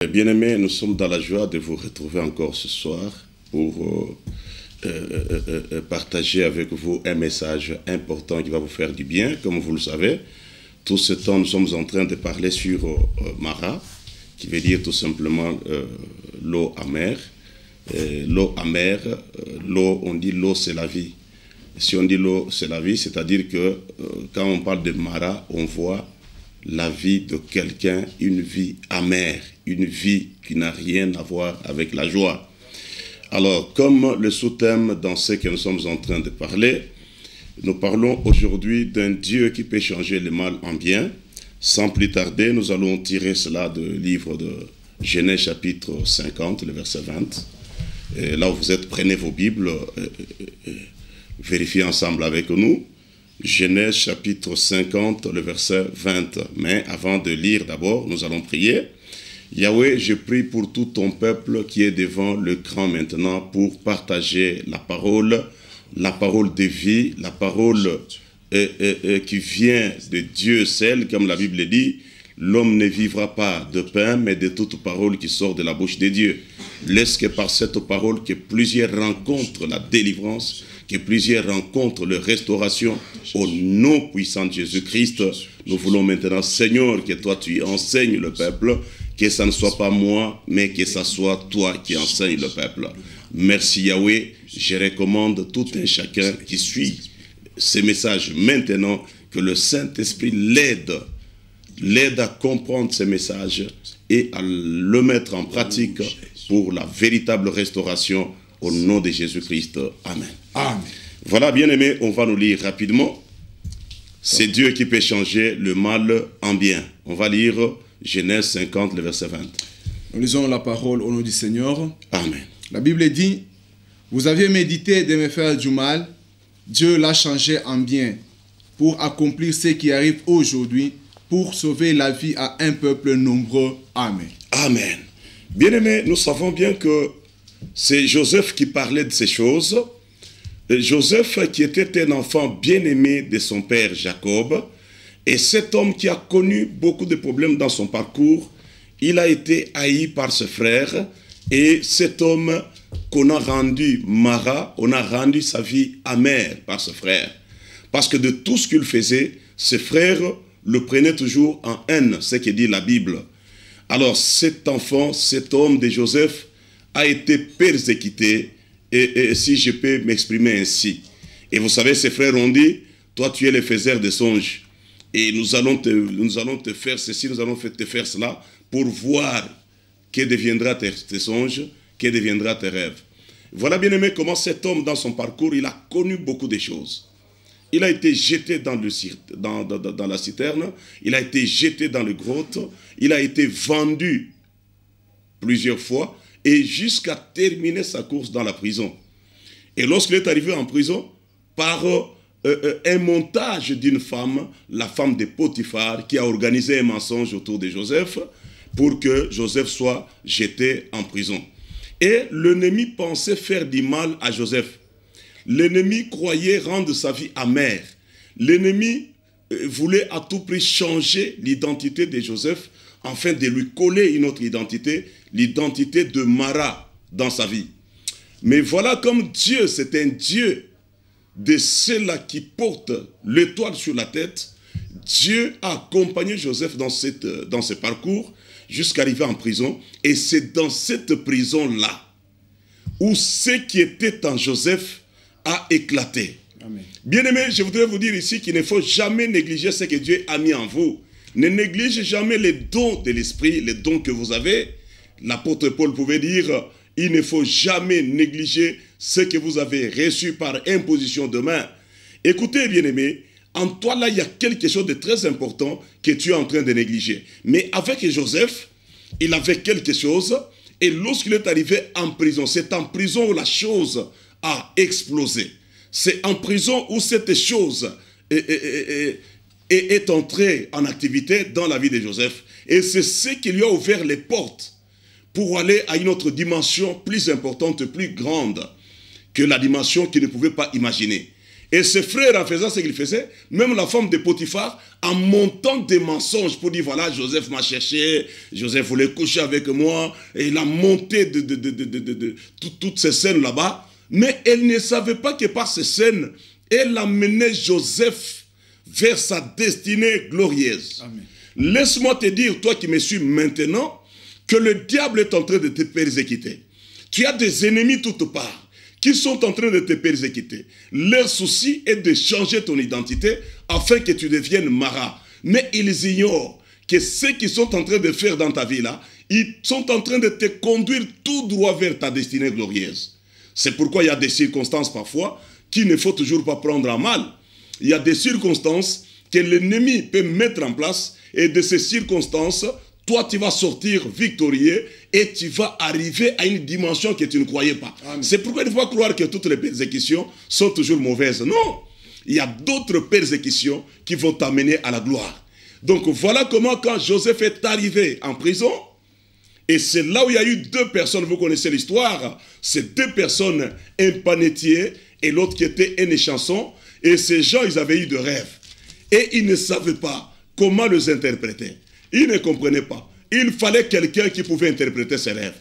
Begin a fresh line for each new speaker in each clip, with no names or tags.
Bien-aimés, nous sommes dans la joie de vous retrouver encore ce soir pour partager avec vous un message important qui va vous faire du bien. Comme vous le savez, tout ce temps, nous sommes en train de parler sur Mara, qui veut dire tout simplement l'eau amère. L'eau amère, l'eau, on dit l'eau c'est la vie. Si on dit l'eau c'est la vie, c'est-à-dire que quand on parle de Mara, on voit la vie de quelqu'un, une vie amère, une vie qui n'a rien à voir avec la joie. Alors, comme le sous-thème dans ce que nous sommes en train de parler, nous parlons aujourd'hui d'un Dieu qui peut changer le mal en bien. Sans plus tarder, nous allons tirer cela du livre de Genèse chapitre 50, le verset 20. Et là où vous êtes, prenez vos Bibles, vérifiez ensemble avec nous. Genèse chapitre 50, le verset 20. Mais avant de lire d'abord, nous allons prier. Yahweh, je prie pour tout ton peuple qui est devant l'écran maintenant pour partager la parole de vie, la parole qui vient de Dieu seul, comme la Bible dit. L'homme ne vivra pas de pain, mais de toute parole qui sort de la bouche de Dieu. Laisse que par cette parole que plusieurs rencontrent la délivrance, que plusieurs rencontrent la restauration au nom puissant de Jésus-Christ. Nous voulons maintenant, Seigneur, que toi tu enseignes le peuple, que ça ne soit pas moi, mais que ça soit toi qui enseignes le peuple. Merci Yahweh, je recommande tout un chacun qui suit ces messages maintenant, que le Saint-Esprit l'aide à comprendre ces messages et à le mettre en pratique pour la véritable restauration au nom de Jésus-Christ. Amen.
Amen.
Voilà, bien-aimés, on va nous lire rapidement. C'est Dieu qui peut changer le mal en bien. On va lire Genèse 50, le verset 20.
Nous lisons la parole au nom du Seigneur.
Amen.
La Bible dit, « Vous aviez médité de me faire du mal, Dieu l'a changé en bien, pour accomplir ce qui arrive aujourd'hui, pour sauver la vie à un peuple nombreux. Amen. »
Amen. Bien-aimés, nous savons bien que c'est Joseph qui parlait de ces choses. Joseph qui était un enfant bien-aimé de son père Jacob. Et cet homme qui a connu beaucoup de problèmes dans son parcours, il a été haï par ses frères. Et cet homme qu'on a rendu Mara, on a rendu sa vie amère par ses frères. Parce que de tout ce qu'il faisait, ses frères le prenaient toujours en haine, ce que dit la Bible. Alors cet enfant, cet homme de Joseph, a été persécuté, et si je peux m'exprimer ainsi. Et vous savez, ses frères ont dit, toi tu es le faiseur de songes, et nous allons te faire ceci, nous allons te faire cela, pour voir que deviendra tes songes, que deviendra tes rêves. Voilà bien aimé comment cet homme dans son parcours, il a connu beaucoup de choses. Il a été jeté dans la citerne, il a été jeté dans le grotte, il a été vendu plusieurs fois, et jusqu'à terminer sa course dans la prison. Et lorsqu'il est arrivé en prison, par un montage d'une femme, la femme de Potiphar, qui a organisé un mensonge autour de Joseph, pour que Joseph soit jeté en prison. Et l'ennemi pensait faire du mal à Joseph. L'ennemi croyait rendre sa vie amère. L'ennemi voulait à tout prix changer l'identité de Joseph, afin de lui coller une autre identité, l'identité de Mara dans sa vie. Mais voilà comme Dieu, c'est un Dieu de ceux-là qui portent l'étoile sur la tête. Dieu a accompagné Joseph dans ce parcours jusqu'à arriver en prison. Et c'est dans cette prison-là où ce qui était en Joseph a éclaté. Bien-aimés, je voudrais vous dire ici qu'il ne faut jamais négliger ce que Dieu a mis en vous. Ne négligez jamais les dons de l'esprit, les dons que vous avez. L'apôtre Paul pouvait dire, il ne faut jamais négliger ce que vous avez reçu par imposition de main. Écoutez, bien-aimés, en toi là, il y a quelque chose de très important que tu es en train de négliger. Mais avec Joseph, il avait quelque chose, et lorsqu'il est arrivé en prison, c'est en prison où la chose a explosé. C'est en prison où cette chose est entré en activité dans la vie de Joseph. Et c'est ce qui lui a ouvert les portes pour aller à une autre dimension plus importante, plus grande que la dimension qu'il ne pouvait pas imaginer. Et ses frères, en faisant ce qu'ils faisaient, même la femme de Potiphar, en montant des mensonges pour dire, voilà, Joseph m'a cherché, Joseph voulait coucher avec moi, et il a monté toutes ces scènes là-bas. Mais elle ne savait pas que par ces scènes, elle amenait Joseph vers sa destinée glorieuse. Laisse-moi te dire, toi qui me suis maintenant, que le diable est en train de te persécuter. Tu as des ennemis toutes parts qui sont en train de te persécuter. Leur souci est de changer ton identité afin que tu deviennes Mara. Mais ils ignorent que ce qu'ils sont en train de faire dans ta vie là, ils sont en train de te conduire tout droit vers ta destinée glorieuse. C'est pourquoi il y a des circonstances parfois qu'il ne faut toujours pas prendre en mal. Il y a des circonstances que l'ennemi peut mettre en place et de ces circonstances, toi, tu vas sortir victorieux et tu vas arriver à une dimension que tu ne croyais pas. C'est pourquoi il ne faut pas croire que toutes les persécutions sont toujours mauvaises. Non, il y a d'autres persécutions qui vont t'amener à la gloire. Donc voilà comment quand Joseph est arrivé en prison, et c'est là où il y a eu deux personnes, vous connaissez l'histoire, ces deux personnes, un panetier et l'autre qui était un échanson, et ces gens, ils avaient eu de rêves. Et ils ne savaient pas comment les interpréter. Ils ne comprenaient pas. Il fallait quelqu'un qui pouvait interpréter ses rêves.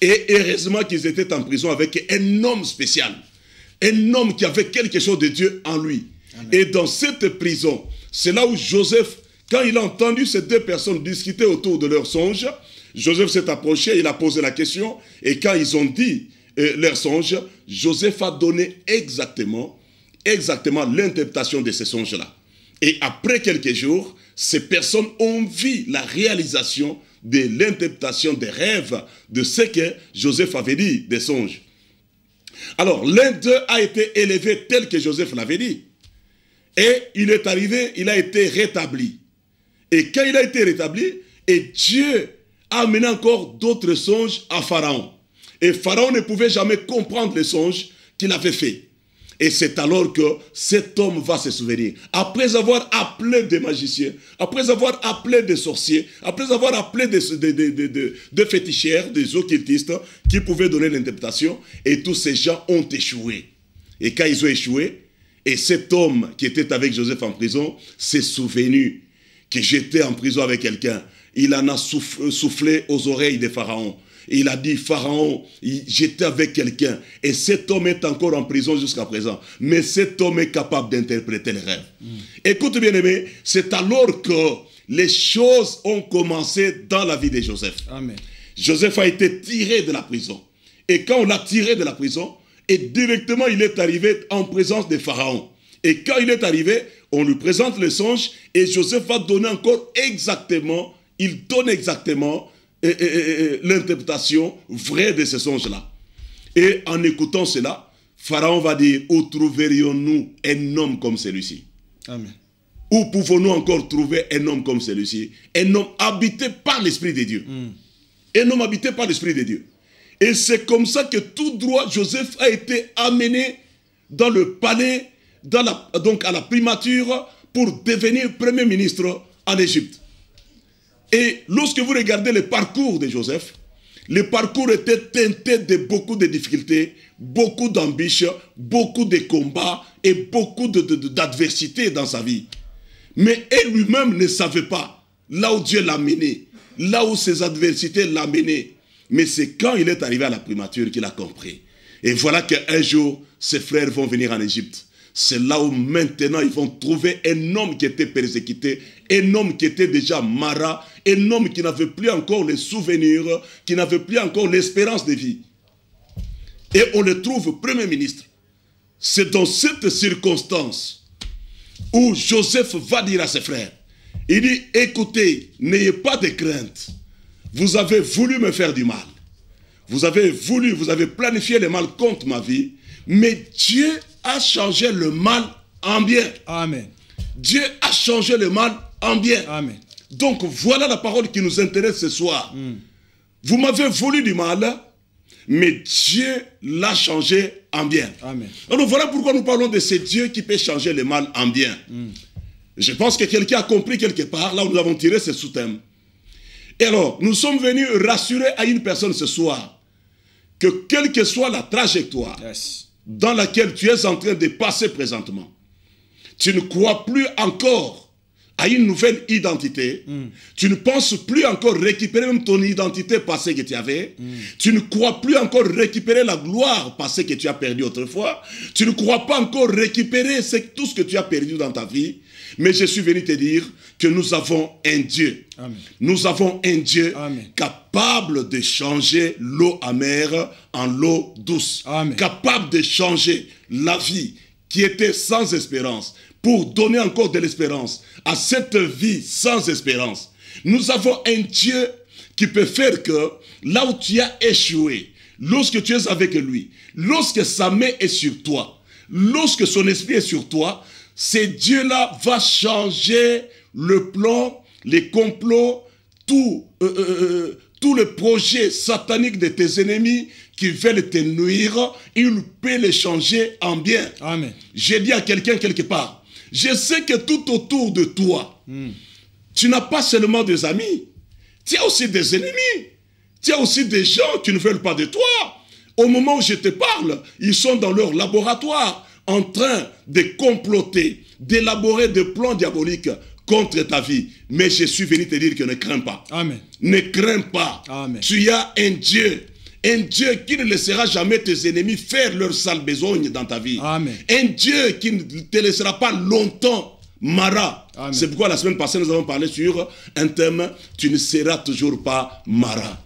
Et heureusement qu'ils étaient en prison avec un homme spécial. Un homme qui avait quelque chose de Dieu en lui. Amen. Et dans cette prison, c'est là où Joseph, quand il a entendu ces deux personnes discuter autour de leur songe, Joseph s'est approché, il a posé la question. Et quand ils ont dit leur songe, Joseph a donné exactement l'interprétation de ces songes-là. Et après quelques jours, ces personnes ont vu la réalisation de l'interprétation des rêves de ce que Joseph avait dit, des songes. Alors, l'un d'eux a été élevé tel que Joseph l'avait dit. Et il est arrivé, il a été rétabli. Et quand il a été rétabli, et Dieu a amené encore d'autres songes à Pharaon. Et Pharaon ne pouvait jamais comprendre les songes qu'il avait faits. Et c'est alors que cet homme va se souvenir. Après avoir appelé des magiciens, après avoir appelé des sorciers, après avoir appelé des féticheurs, des occultistes qui pouvaient donner l'interprétation, et tous ces gens ont échoué. Et quand ils ont échoué, et cet homme qui était avec Joseph en prison s'est souvenu que j'étais en prison avec quelqu'un. Il en a soufflé aux oreilles de Pharaon. Il a dit, Pharaon, j'étais avec quelqu'un. Et cet homme est encore en prison jusqu'à présent. Mais cet homme est capable d'interpréter les rêves. Écoute bien aimé, c'est alors que les choses ont commencé dans la vie de Joseph. Amen. Joseph a été tiré de la prison. Et quand on l'a tiré de la prison, et directement il est arrivé en présence de Pharaon. Et quand il est arrivé, on lui présente le songe et Joseph va donner encore exactement, il donne exactement l'interprétation vraie de ce songe-là. Et en écoutant cela, Pharaon va dire, où trouverions-nous un homme comme celui-ci? Amen. Où pouvons-nous encore trouver un homme comme celui-ci? Un homme habité par l'Esprit de Dieu. Un homme habité par l'Esprit de Dieu. Et c'est comme ça que tout droit, Joseph a été amené dans le palais, donc à la primature, pour devenir premier ministre en Égypte. Et lorsque vous regardez le parcours de Joseph, le parcours était teinté de beaucoup de difficultés, beaucoup d'ambitions, beaucoup de combats et beaucoup d'adversité dans sa vie. Mais il lui-même ne savait pas là où Dieu l'a mené, là où ses adversités l'ont mené. Mais c'est quand il est arrivé à la primature qu'il a compris. Et voilà qu'un jour, ses frères vont venir en Égypte. C'est là où maintenant ils vont trouver un homme qui était persécuté, un homme qui était déjà mara, un homme qui n'avait plus encore les souvenirs, qui n'avait plus encore l'espérance de vie. Et on le trouve premier ministre. C'est dans cette circonstance où Joseph va dire à ses frères, il dit, écoutez, n'ayez pas de crainte. Vous avez voulu me faire du mal. Vous avez planifié le mal contre ma vie, mais Dieu a changé le mal en bien. Amen. Dieu a changé le mal en bien. Amen. Donc voilà la parole qui nous intéresse ce soir. Vous m'avez voulu du mal, mais Dieu l'a changé en bien. Amen. Alors voilà pourquoi nous parlons de ce Dieu qui peut changer le mal en bien. Je pense que quelqu'un a compris quelque part, là où nous avons tiré ce sous-thème. Et alors, nous sommes venus rassurer à une personne ce soir que quelle que soit la trajectoire dans laquelle tu es en train de passer présentement, tu ne crois plus encore à une nouvelle identité, tu ne penses plus encore récupérer même ton identité passée que tu avais, tu ne crois plus encore récupérer la gloire passée que tu as perdue autrefois, tu ne crois pas encore récupérer tout ce que tu as perdu dans ta vie, mais je suis venu te dire que nous avons un Dieu.
Amen.
Nous avons un Dieu
Amen.
capable de changer l'eau amère en l'eau douce,
Amen.
capable de changer la vie qui était sans espérance, pour donner encore de l'espérance à cette vie sans espérance. Nous avons un Dieu qui peut faire que là où tu as échoué, lorsque tu es avec lui, lorsque sa main est sur toi, lorsque son esprit est sur toi, ce Dieu-là va changer le plan, les complots, tout le projet satanique de tes ennemis qui veulent te nuire, il peut les changer en bien.
Amen.
J'ai dit à quelqu'un quelque part, je sais que tout autour de toi, tu n'as pas seulement des amis, tu as aussi des ennemis, tu as aussi des gens qui ne veulent pas de toi. Au moment où je te parle, ils sont dans leur laboratoire en train de comploter, d'élaborer des plans diaboliques contre ta vie. Mais je suis venu te dire que ne crains pas.
Amen.
Ne crains pas.
Amen.
Tu as un Dieu qui ne laissera jamais tes ennemis faire leur sale besogne dans ta vie.
Amen.
Un Dieu qui ne te laissera pas longtemps Mara. C'est pourquoi la semaine passée, nous avons parlé sur un thème, tu ne seras toujours pas Mara.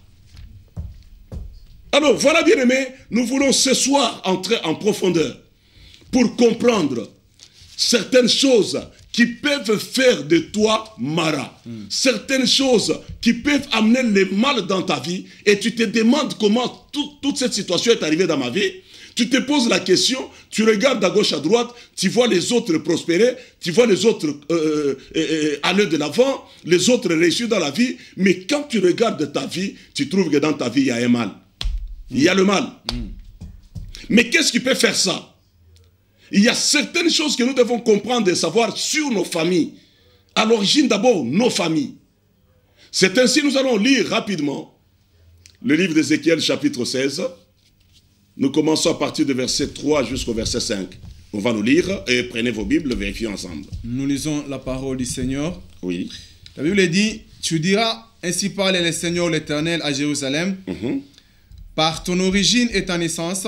Alors, voilà bien aimé, nous voulons ce soir entrer en profondeur pour comprendre certaines choses qui peuvent faire de toi Mara. Certaines choses qui peuvent amener le mal dans ta vie et tu te demandes comment toute cette situation est arrivée dans ma vie. Tu te poses la question, tu regardes à gauche, à droite, tu vois les autres prospérer, tu vois les autres aller de l'avant, les autres réussir dans la vie, mais quand tu regardes ta vie, tu trouves que dans ta vie, il y a un mal. Il y a le mal. Mais qu'est-ce qui peut faire ça? Il y a certaines choses que nous devons comprendre et savoir sur nos familles. À l'origine d'abord, nos familles. C'est ainsi que nous allons lire rapidement le livre d'Ézéchiel chapitre 16. Nous commençons à partir du verset 3 jusqu'au verset 5. On va nous lire et prenez vos Bibles, vérifions ensemble.
Nous lisons la parole du Seigneur.
Oui.
La Bible dit, tu diras, ainsi parle le Seigneur l'Éternel à Jérusalem. Par ton origine et ta naissance,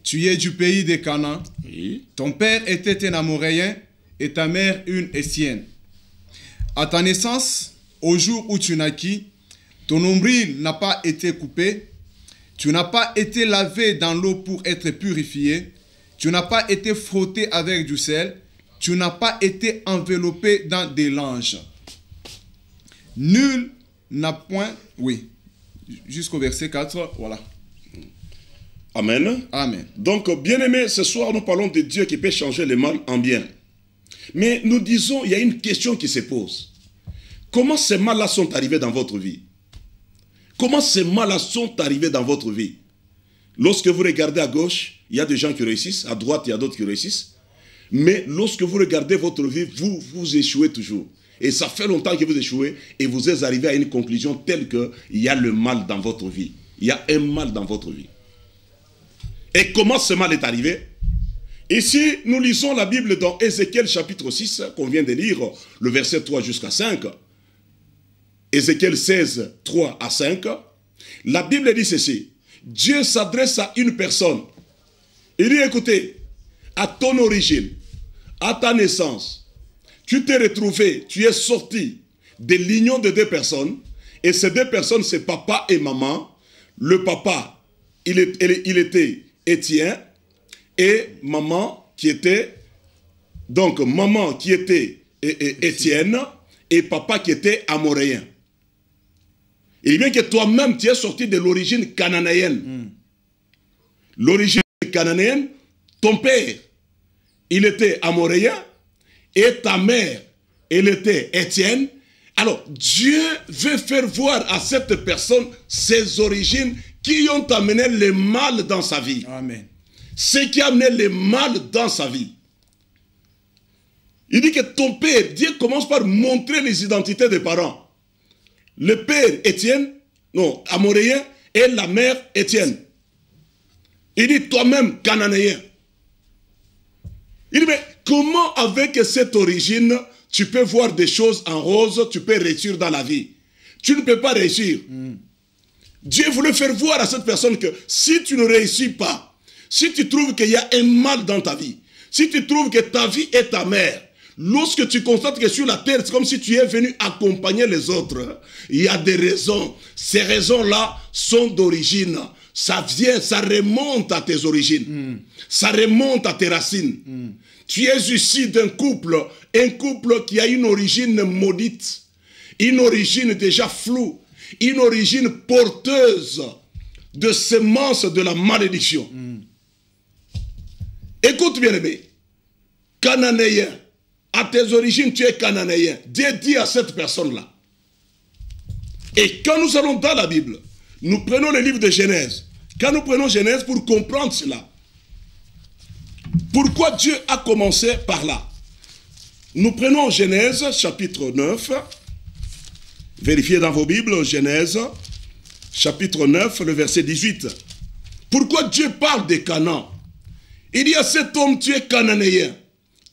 tu es du pays de Canaan.
Oui.
Ton père était un Amoréen et ta mère une Essienne. À ta naissance, au jour où tu naquis, ton nombril n'a pas été coupé, tu n'as pas été lavé dans l'eau pour être purifié, tu n'as pas été frotté avec du sel, tu n'as pas été enveloppé dans des langes. Nul n'a point... Oui. Jusqu'au verset 4, voilà.
Amen.
Amen.
Donc, bien-aimés, ce soir, nous parlons de Dieu qui peut changer le mal en bien. Mais nous disons, il y a une question qui se pose. Comment ces mal-là sont arrivés dans votre vie? Comment ces mal-là sont arrivés dans votre vie? Lorsque vous regardez à gauche, il y a des gens qui réussissent. À droite, il y a d'autres qui réussissent. Mais lorsque vous regardez votre vie, vous échouez toujours. Et ça fait longtemps que vous échouez et vous êtes arrivé à une conclusion telle qu'il y a le mal dans votre vie. Il y a un mal dans votre vie. Et comment ce mal est arrivé? Ici, nous lisons la Bible dans Ézéchiel chapitre 6, qu'on vient de lire, le verset 3 jusqu'à 5. Ézéchiel 16, 3 à 5. La Bible dit ceci. Dieu s'adresse à une personne. Il dit, écoutez, à ton origine, à ta naissance, tu t'es retrouvé, tu es sorti de l'union de deux personnes, et ces deux personnes, c'est papa et maman. Le papa, il était Étienne, et maman qui était, donc maman qui était Étienne, et papa qui était amoréen. Il dit bien que toi-même, tu es sorti de l'origine cananéenne. L'origine cananéenne, ton père, il était amoréen, et ta mère, elle était Étienne. Alors, Dieu veut faire voir à cette personne ses origines qui ont amené le mal dans sa vie.
Amen.
Ce qui a amené le mal dans sa vie. Il dit que ton père, Dieu commence par montrer les identités des parents. Le père Étienne, non, amoréen, et la mère Étienne. Il dit toi-même cananéen. Il dit, mais comment avec cette origine, tu peux voir des choses en rose, tu peux réussir dans la vie? Tu ne peux pas réussir. Dieu voulait faire voir à cette personne que si tu ne réussis pas, si tu trouves qu'il y a un mal dans ta vie, si tu trouves que ta vie est ta mère, lorsque tu constates que sur la terre, c'est comme si tu es venu accompagner les autres, il y a des raisons. Ces raisons-là sont d'origine. Ça vient, ça remonte à tes origines. Ça remonte à tes racines. Tu es issu d'un couple, un couple qui a une origine maudite, une origine déjà floue, une origine porteuse de semences de la malédiction. Écoute bien aimé, Cananéen, à tes origines tu es Cananéen. Dieu dit à cette personne-là. Et quand nous allons dans la Bible, nous prenons le livre de Genèse. Quand nous prenons Genèse pour comprendre cela, pourquoi Dieu a commencé par là? Nous prenons Genèse chapitre 9. Vérifiez dans vos Bibles, Genèse chapitre 9, le verset 18. Pourquoi Dieu parle de Canaan? Il dit à cet homme, tu es cananéen,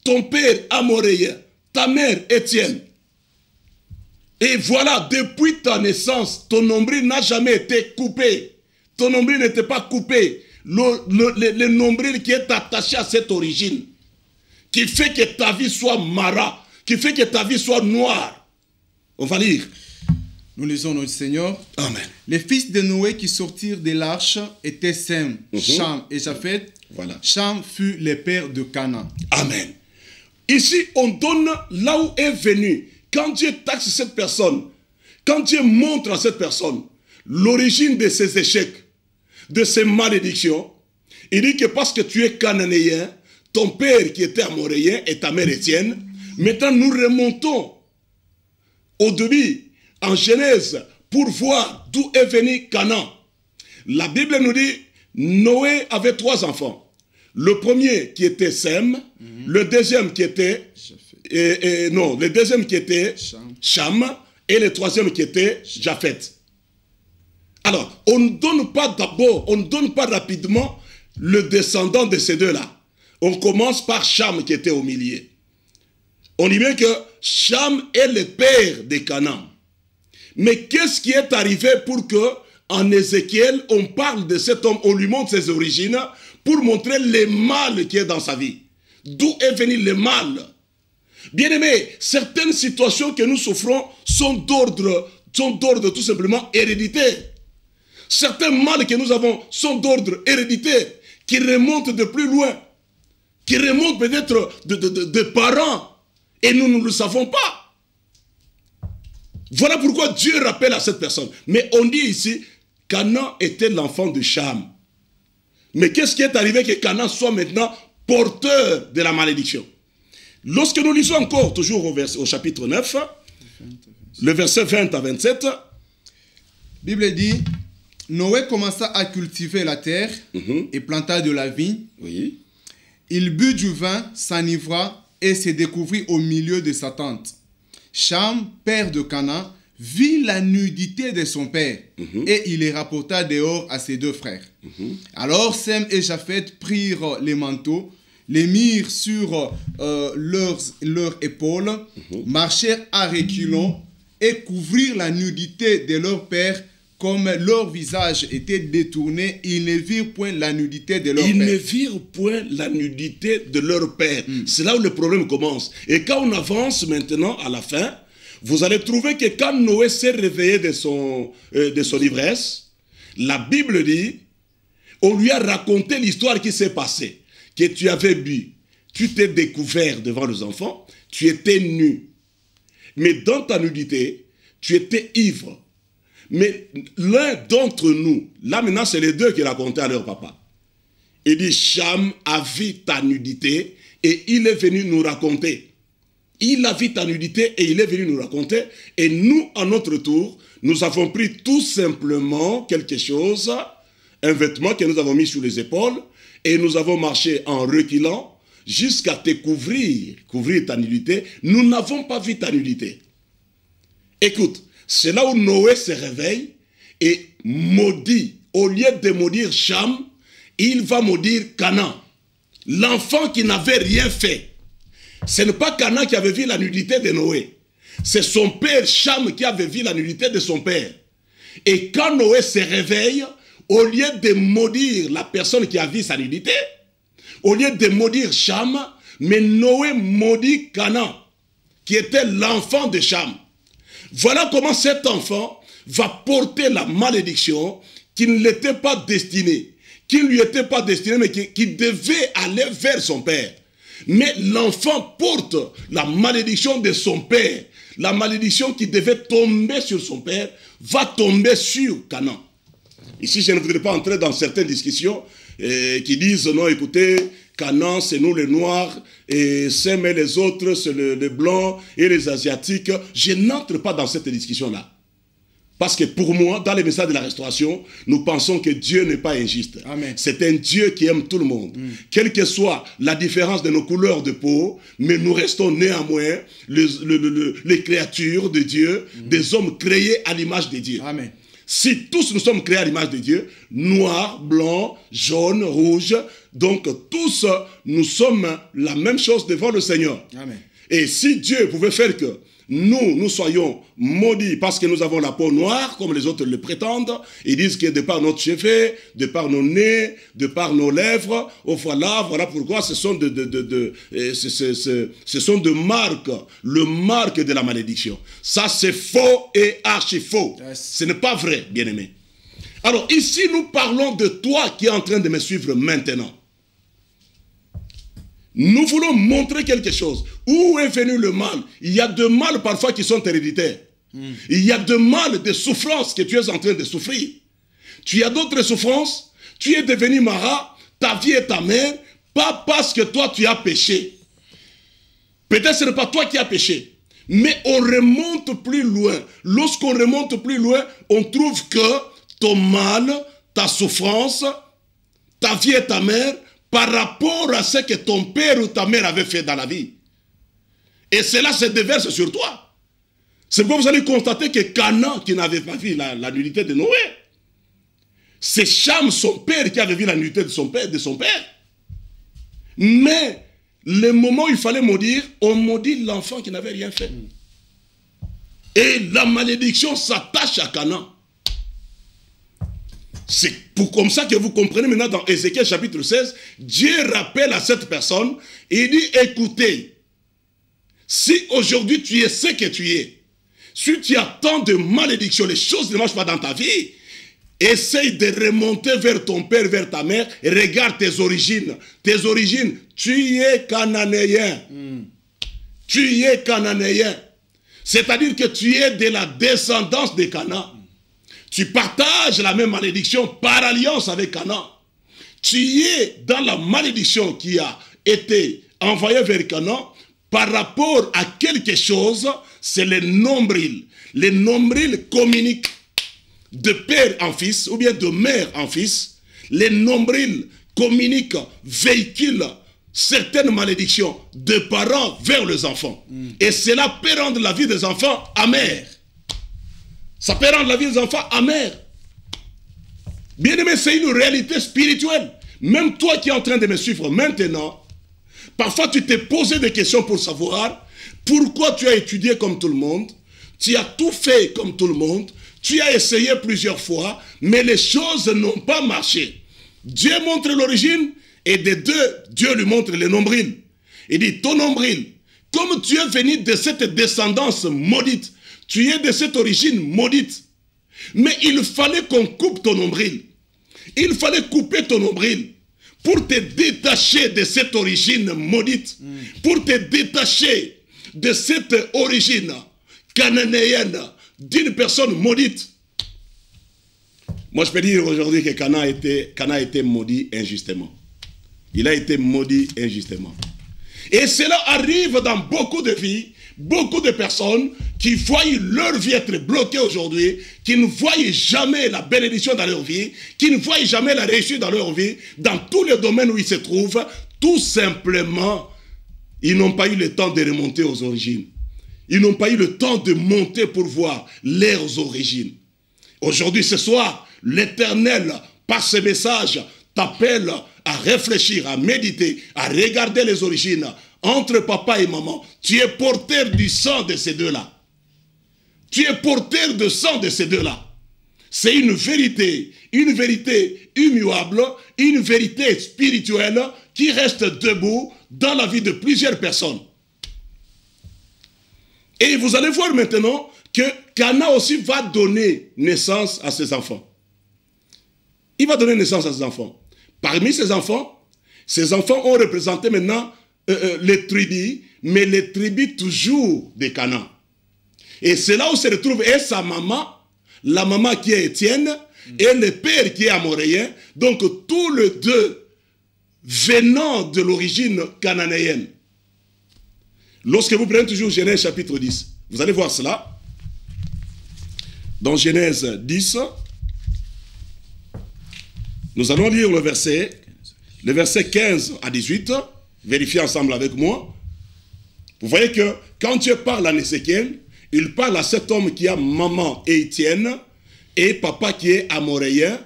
ton père amoréen, ta mère Étienne. Et voilà, depuis ta naissance, ton nombril n'a jamais été coupé. Ton nombril n'était pas coupé. Le nombril qui est attaché à cette origine, qui fait que ta vie soit mara, qui fait que ta vie soit noire. On va lire.
Nous lisons notre Seigneur.
Amen.
Les fils de Noé qui sortirent de l'arche étaient Sem, Cham et Japheth.
Voilà.
Cham fut le père de Canaan.
Amen. Ici, on donne là où est venu. Quand Dieu taxe cette personne, quand Dieu montre à cette personne l'origine de ses échecs, de ses malédictions, il dit que parce que tu es cananéen, ton père qui était amoréen et ta mère Étienne, maintenant nous remontons au début, en Genèse, pour voir d'où est venu Canaan. La Bible nous dit, Noé avait 3 enfants. Le premier qui était Sem, le deuxième qui était le deuxième qui était Cham, et le troisième qui était Japheth. Alors, on ne donne pas d'abord, on ne donne pas rapidement le descendant de ces deux-là. On commence par Cham qui était au milieu. On dit bien que Cham est le père de Canaan. Mais qu'est-ce qui est arrivé pour que, en Ézéchiel, on parle de cet homme, on lui montre ses origines pour montrer le mal qui est dans sa vie. D'où est venu le mal? Bien-aimés, certaines situations que nous souffrons sont d'ordre tout simplement héréditaire. Certains mal que nous avons sont d'ordre héréditaire, qui remontent de plus loin, qui remontent peut-être de parents, et nous ne le savons pas. Voilà pourquoi Dieu rappelle à cette personne. Mais on dit ici, Canaan était l'enfant de Cham. Mais qu'est-ce qui est arrivé que Canaan soit maintenant porteur de la malédiction? Lorsque nous lisons encore, toujours au chapitre 9, le verset 20 à 27,
la Bible dit, Noé commença à cultiver la terre et planta de la vigne.
Oui.
Il but du vin, s'enivra et se découvrit au milieu de sa tente. Cham, père de Canaan, vit la nudité de son père et il les rapporta dehors à ses 2 frères. Alors Sem et Japheth prirent les manteaux, les mirent sur leurs épaules, marchèrent à reculons et couvrirent la nudité de leur père. Comme leur visage était détourné, ils ne virent point la nudité de leur père.
Ils ne virent point la nudité de leur père. C'est là où le problème commence. Et quand on avance maintenant à la fin, vous allez trouver que quand Noé s'est réveillé de son ivresse, la Bible dit, on lui a raconté l'histoire qui s'est passée. Que tu avais bu, tu t'es découvert devant les enfants, tu étais nu. Mais dans ta nudité, tu étais ivre. Mais l'un d'entre nous, là maintenant c'est les 2 qui racontaient à leur papa. Il dit, Cham a vu ta nudité et il est venu nous raconter. Il a vu ta nudité et il est venu nous raconter. Et nous, à notre tour, nous avons pris tout simplement quelque chose, un vêtement que nous avons mis sur les épaules et nous avons marché en reculant jusqu'à te couvrir ta nudité. Nous n'avons pas vu ta nudité. Écoute, c'est là où Noé se réveille et maudit. Au lieu de maudire Cham, il va maudire Canaan. l'enfant qui n'avait rien fait. Ce n'est pas Canaan qui avait vu la nudité de Noé. C'est son père Cham qui avait vu la nudité de son père. Et quand Noé se réveille, au lieu de maudire la personne qui a vu sa nudité, au lieu de maudire Cham, mais Noé maudit Canaan, qui était l'enfant de Cham. Voilà comment cet enfant va porter la malédiction qui ne l'était pas destinée, qui ne lui était pas destinée, mais qui devait aller vers son père. Mais l'enfant porte la malédiction de son père. La malédiction qui devait tomber sur son père va tomber sur Canaan. Ici, je ne voudrais pas entrer dans certaines discussions qui disent, non, écoutez, Canaan, c'est nous les Noirs, et Sem et les autres, c'est les Blancs et les Asiatiques. Je n'entre pas dans cette discussion-là. Parce que pour moi, dans les messages de la restauration, nous pensons que Dieu n'est pas injuste. C'est un Dieu qui aime tout le monde. Quelle que soit la différence de nos couleurs de peau, mais nous restons néanmoins les créatures de Dieu, des hommes créés à l'image de Dieu.
Amen.
Si tous nous sommes créés à l'image de Dieu, noirs, blancs, jaunes, rouges, donc tous nous sommes la même chose devant le Seigneur.
Amen.
Et si Dieu pouvait faire que nous soyons maudits parce que nous avons la peau noire, comme les autres le prétendent, ils disent que de par notre cheveux, de par nos nez, de par nos lèvres, oh voilà pourquoi ce sont ce sont de marques, le marque de la malédiction. Ça c'est faux et archi faux.
Yes.
Ce n'est pas vrai, bien-aimé. Alors ici nous parlons de toi qui es en train de me suivre maintenant. Nous voulons montrer quelque chose. Où est venu le mal? Il y a de mal parfois qui sont héréditaires. Il y a de mal, de souffrances que tu es en train de souffrir. Tu as d'autres souffrances. Tu es devenu Mara, ta vie est ta mère, pas parce que toi tu as péché. Peut-être que ce n'est pas toi qui as péché. Mais on remonte plus loin. Lorsqu'on remonte plus loin, on trouve que ton mal, ta souffrance, ta vie est ta mère, par rapport à ce que ton père ou ta mère avait fait dans la vie. Et cela se déverse sur toi. C'est pourquoi vous allez constater que Canaan, qui n'avait pas vu la nudité de Noé, c'est Cham, son père, qui avait vu la nudité de son père. Mais, le moment où il fallait maudire, on maudit l'enfant qui n'avait rien fait. Et la malédiction s'attache à Canaan. C'est comme ça que vous comprenez maintenant dans Ézéchiel chapitre 16, Dieu rappelle à cette personne et il dit, écoutez, si aujourd'hui tu es ce que tu es, si tu as tant de malédictions, les choses ne marchent pas dans ta vie, essaye de remonter vers ton père, vers ta mère, et regarde tes origines. Tes origines, tu es cananéen. Tu es cananéen. C'est-à-dire que tu es de la descendance de Canaan. Tu partages la même malédiction par alliance avec Canaan. Tu es dans la malédiction qui a été envoyée vers Canaan par rapport à quelque chose, c'est le nombril. Le nombril communique de père en fils ou bien de mère en fils. Le nombril communique, véhicule certaines malédictions de parents vers les enfants. Et cela peut rendre la vie des enfants amère. Ça peut rendre la vie des enfants amère. Bien aimé, c'est une réalité spirituelle. Même toi qui es en train de me suivre maintenant, parfois tu t'es posé des questions pour savoir pourquoi tu as étudié comme tout le monde, tu as tout fait comme tout le monde, tu as essayé plusieurs fois, mais les choses n'ont pas marché. Dieu montre l'origine et des deux, Dieu lui montre le nombril. Il dit, ton nombril, comme tu es venu de cette descendance maudite, tu es de cette origine maudite. Mais il fallait qu'on coupe ton nombril. Il fallait couper ton nombril pour te détacher de cette origine maudite. Pour te détacher de cette origine cananéenne d'une personne maudite. Moi, je peux dire aujourd'hui que Canaan a été maudit injustement. Il a été maudit injustement. Et cela arrive dans beaucoup de vies. Beaucoup de personnes qui voient leur vie être bloquée aujourd'hui, qui ne voient jamais la bénédiction dans leur vie, qui ne voient jamais la réussite dans leur vie, dans tous les domaines où ils se trouvent, tout simplement, ils n'ont pas eu le temps de remonter aux origines. Ils n'ont pas eu le temps de monter pour voir leurs origines. Aujourd'hui, ce soir, l'Éternel, par ce message, t'appelle à réfléchir, à méditer, à regarder les origines entre papa et maman, tu es porteur du sang de ces deux-là. Tu es porteur de sang de ces deux-là. C'est une vérité immuable, une vérité spirituelle qui reste debout dans la vie de plusieurs personnes. Et vous allez voir maintenant que Cana aussi va donner naissance à ses enfants. Il va donner naissance à ses enfants. Parmi ses enfants ont représenté maintenant les tribus, mais les tribus toujours de Canaan. Et c'est là où se retrouve et sa maman, la maman qui est Étienne, et le père qui est amoréen, donc tous les deux venant de l'origine cananéenne. Lorsque vous prenez toujours Genèse chapitre 10, vous allez voir cela. Dans Genèse 10, nous allons lire le verset 15 à 18. Vérifiez ensemble avec moi. Vous voyez que quand Dieu parle à Ézéchiel, il parle à cet homme qui a maman et Étienne et papa qui est amoréen.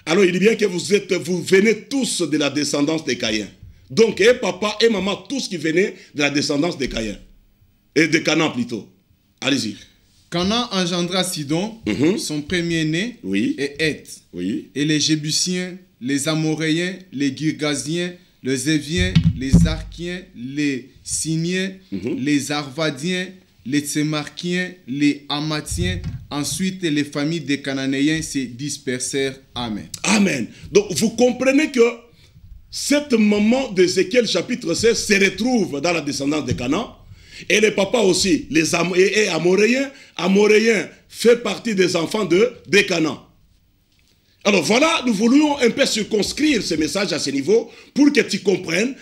Alors il dit bien que vous venez tous de la descendance des Caïens. Donc et papa et maman, tous qui venaient de la descendance des Caïens. Et de Canaan plutôt. Allez-y.
Canaan engendra Sidon, son premier-né, et Heth, et les Jébusiens, les Amoréens, les Girgasiens, les Éviens, les Arkiens, les Siniens, les Arvadiens, les Tsemarkiens, les Hamathiens. Ensuite, les familles des Cananéens se dispersèrent. Amen.
Amen. Donc, vous comprenez que cette maman d'Ézéchiel chapitre 16 se retrouve dans la descendance de Canaan. Et les papas aussi, les Amoréens. Amoréens fait partie des enfants de Canaan. Alors voilà, nous voulions un peu circonscrire ce message à ce niveau pour que tu comprennes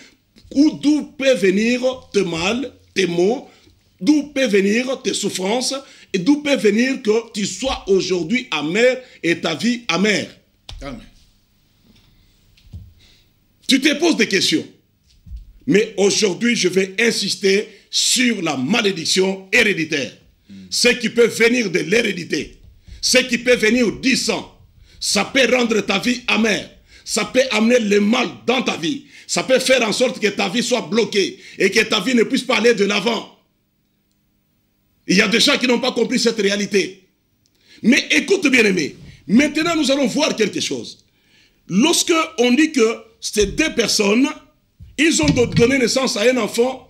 d'où peut venir tes mal, tes maux, d'où peut venir tes souffrances et d'où peut venir que tu sois aujourd'hui amer et ta vie amère.
Amen.
Tu te poses des questions. Mais aujourd'hui, je vais insister sur la malédiction héréditaire. Ce qui peut venir de l'hérédité. Ce qui peut venir du sang. Ça peut rendre ta vie amère. Ça peut amener le mal dans ta vie. Ça peut faire en sorte que ta vie soit bloquée et que ta vie ne puisse pas aller de l'avant. Il y a des gens qui n'ont pas compris cette réalité. Mais écoute bien aimé, maintenant nous allons voir quelque chose. Lorsque on dit que ces deux personnes, ils ont donné naissance à un enfant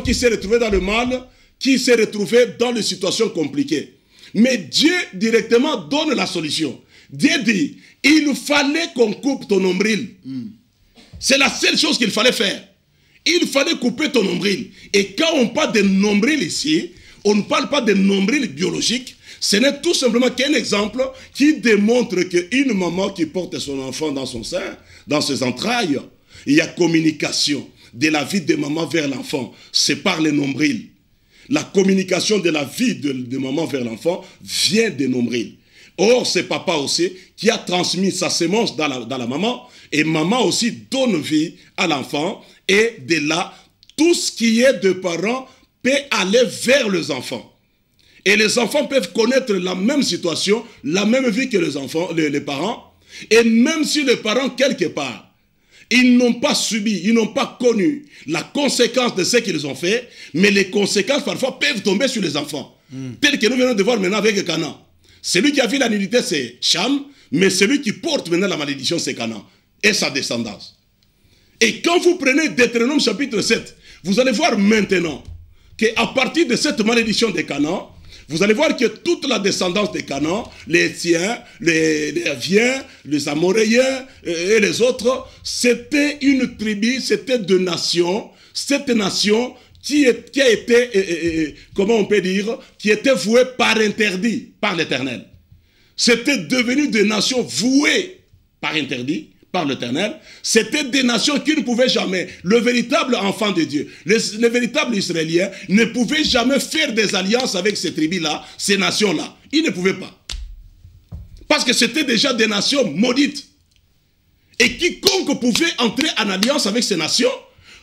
qui s'est retrouvé dans le mal, qui s'est retrouvé dans des situations compliquées. Mais Dieu directement donne la solution. Dieu dit, il fallait qu'on coupe ton nombril. C'est la seule chose qu'il fallait faire. Il fallait couper ton nombril. Et quand on parle de nombril ici, on ne parle pas de nombril biologique. Ce n'est tout simplement qu'un exemple qui démontre qu'une maman qui porte son enfant dans son sein, dans ses entrailles, il y a communication de la vie de maman vers l'enfant. C'est par le nombril. La communication de la vie de maman vers l'enfant vient des nombrils. Or, c'est papa aussi qui a transmis sa sémence dans la maman. Et maman aussi donne vie à l'enfant. Et de là, tout ce qui est de parents peut aller vers les enfants. Et les enfants peuvent connaître la même situation, la même vie que les enfants, les parents. Et même si les parents, quelque part, ils n'ont pas subi, ils n'ont pas connu la conséquence de ce qu'ils ont fait, mais les conséquences parfois peuvent tomber sur les enfants. Tel que nous venons de voir maintenant avec Canaan. Celui qui a vu la nullité, c'est Cham, mais celui qui porte maintenant la malédiction, c'est Canaan et sa descendance. Et quand vous prenez Deutéronome chapitre 7, vous allez voir maintenant qu'à partir de cette malédiction de Canaan, vous allez voir que toute la descendance de Canaan, les Étiens, les Éviens, les Amoréens et les autres, c'était une tribu, c'était deux nations. Cette nation qui a été, comment on peut dire, qui était vouée par interdit, par l'Éternel. C'était devenu des nations vouées par interdit, par l'Éternel. C'était des nations qui ne pouvaient jamais, le véritable enfant de Dieu, les véritables Israéliens ne pouvaient jamais faire des alliances avec ces tribus-là, ces nations-là. Ils ne pouvaient pas. Parce que c'était déjà des nations maudites. Et quiconque pouvait entrer en alliance avec ces nations,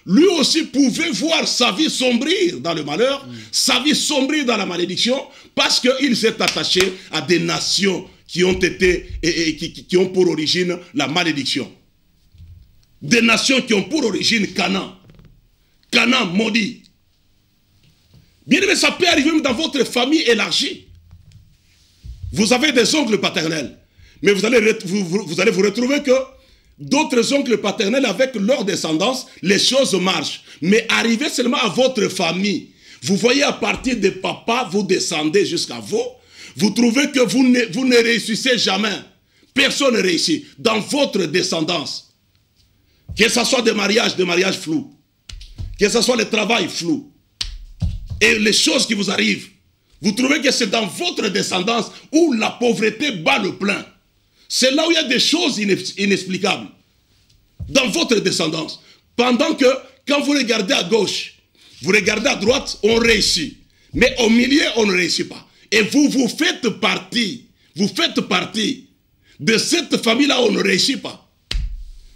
lui aussi pouvait voir sa vie sombrir dans le malheur, sa vie sombrir dans la malédiction, parce qu'il s'est attaché à des nations qui ont été et qui ont pour origine la malédiction. Des nations qui ont pour origine Canaan. Canaan maudit. Bien aimé, ça peut arriver même dans votre famille élargie. Vous avez des oncles paternels. Mais vous allez vous retrouver que d'autres oncles paternels, avec leur descendance, les choses marchent. Mais arrivé seulement à votre famille, vous voyez à partir de papa, vous descendez jusqu'à vous, vous trouvez que vous ne réussissez jamais. Personne ne réussit dans votre descendance. Que ce soit des mariages flous. Que ce soit le travail flou. Et les choses qui vous arrivent, vous trouvez que c'est dans votre descendance où la pauvreté bat le plein. C'est là où il y a des choses inexplicables. Dans votre descendance. Pendant que, quand vous regardez à gauche, vous regardez à droite, on réussit. Mais au milieu, on ne réussit pas. Et vous faites partie de cette famille-là où on ne réussit pas.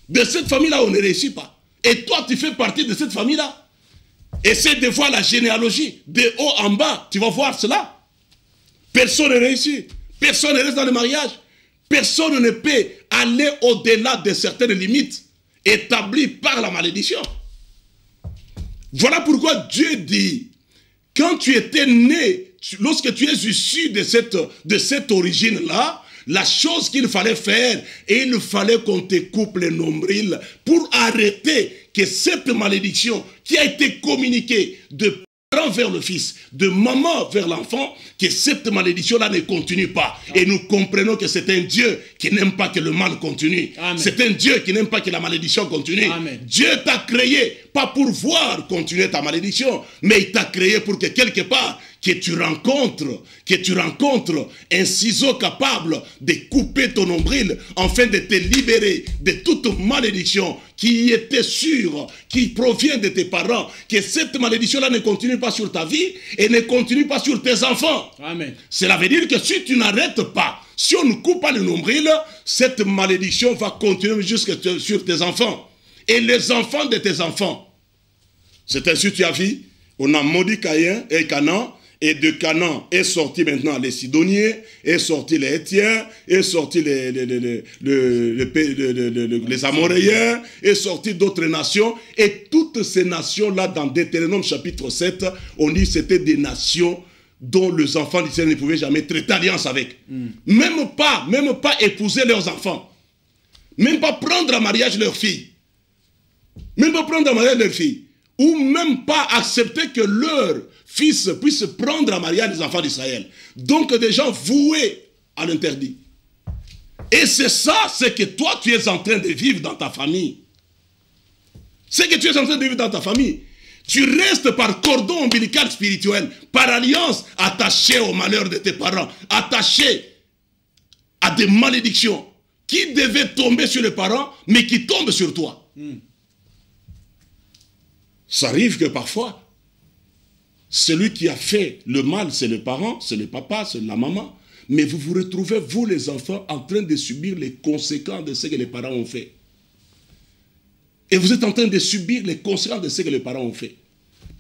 De cette famille-là où on ne réussit pas. Et toi, tu fais partie de cette famille-là. Essaie de voir la généalogie, de haut en bas, tu vas voir cela. Personne ne réussit. Personne ne reste dans le mariage. Personne ne peut aller au-delà de certaines limites établies par la malédiction. Voilà pourquoi Dieu dit, quand tu étais né, lorsque tu es issu de cette origine-là, la chose qu'il fallait faire, et il fallait qu'on te coupe les nombrils pour arrêter que cette malédiction qui a été communiquée de parent vers le fils, de maman vers l'enfant, que cette malédiction-là ne continue pas. Amen. Et nous comprenons que c'est un Dieu qui n'aime pas que le mal continue. C'est un Dieu qui n'aime pas que la malédiction continue. Amen. Dieu t'a créé, pas pour voir continuer ta malédiction, mais il t'a créé pour que quelque part, que tu rencontres un ciseau capable de couper ton nombril afin de te libérer de toute malédiction qui était sûre, qui provient de tes parents, que cette malédiction-là ne continue pas sur ta vie et ne continue pas sur tes enfants. Amen. Cela veut dire que si tu n'arrêtes pas, si on ne coupe pas le nombril, cette malédiction va continuer jusque sur tes enfants et les enfants de tes enfants. C'est ainsi que tu as vu, on a maudit Caïn et Canaan. Et de Canaan est sorti maintenant les Sidoniens, est sorti les Hétiens, est sorti les Amoréens, est sorti d'autres nations. Et toutes ces nations-là, dans Deutéronome chapitre 7, on dit que c'était des nations dont les enfants d'Israël ne pouvaient jamais traiter alliance avec. Même pas épouser leurs enfants. Même pas prendre en mariage leurs filles. Ou même pas accepter que leur fils puisse prendre en mariage les enfants d'Israël. Donc des gens voués à l'interdit. Et c'est ça, c'est que toi tu es en train de vivre dans ta famille. C'est que tu es en train de vivre dans ta famille. Tu restes par cordon ombilical spirituel, par alliance, attaché au malheur de tes parents, attaché à des malédictions qui devaient tomber sur les parents, mais qui tombent sur toi. Ça arrive que parfois, celui qui a fait le mal, c'est le parent, c'est le papa, c'est la maman. Mais vous vous retrouvez, vous les enfants, en train de subir les conséquences de ce que les parents ont fait. Et vous êtes en train de subir les conséquences de ce que les parents ont fait.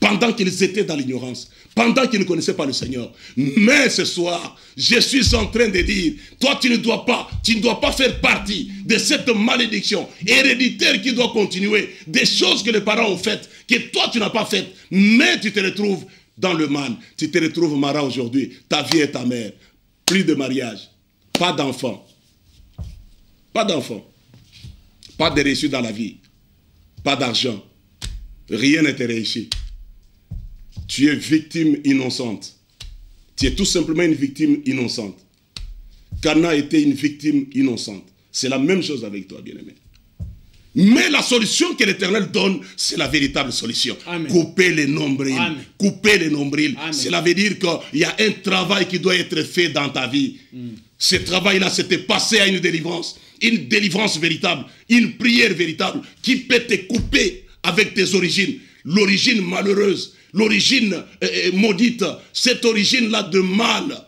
Pendant qu'ils étaient dans l'ignorance, pendant qu'ils ne connaissaient pas le Seigneur. Mais ce soir, je suis en train de dire, toi tu ne dois pas faire partie de cette malédiction héréditaire qui doit continuer, des choses que les parents ont faites, que toi tu n'as pas faites, mais tu te retrouves dans le mal. Tu te retrouves Mara aujourd'hui, ta vie est ta mère. Plus de mariage, pas d'enfants, pas de réussite dans la vie, pas d'argent, rien n'était réussi. Tu es victime innocente. Tu es tout simplement une victime innocente. Cana était une victime innocente. C'est la même chose avec toi, bien-aimé. Mais la solution que l'Éternel donne, c'est la véritable solution. Amen. Couper les nombrils. Amen. Couper les nombrils. Amen. Cela veut dire qu'il y a un travail qui doit être fait dans ta vie. Ce travail-là, c'était passer à une délivrance véritable, une prière véritable qui peut te couper avec tes origines. L'origine malheureuse, l'origine maudite, cette origine-là de mal.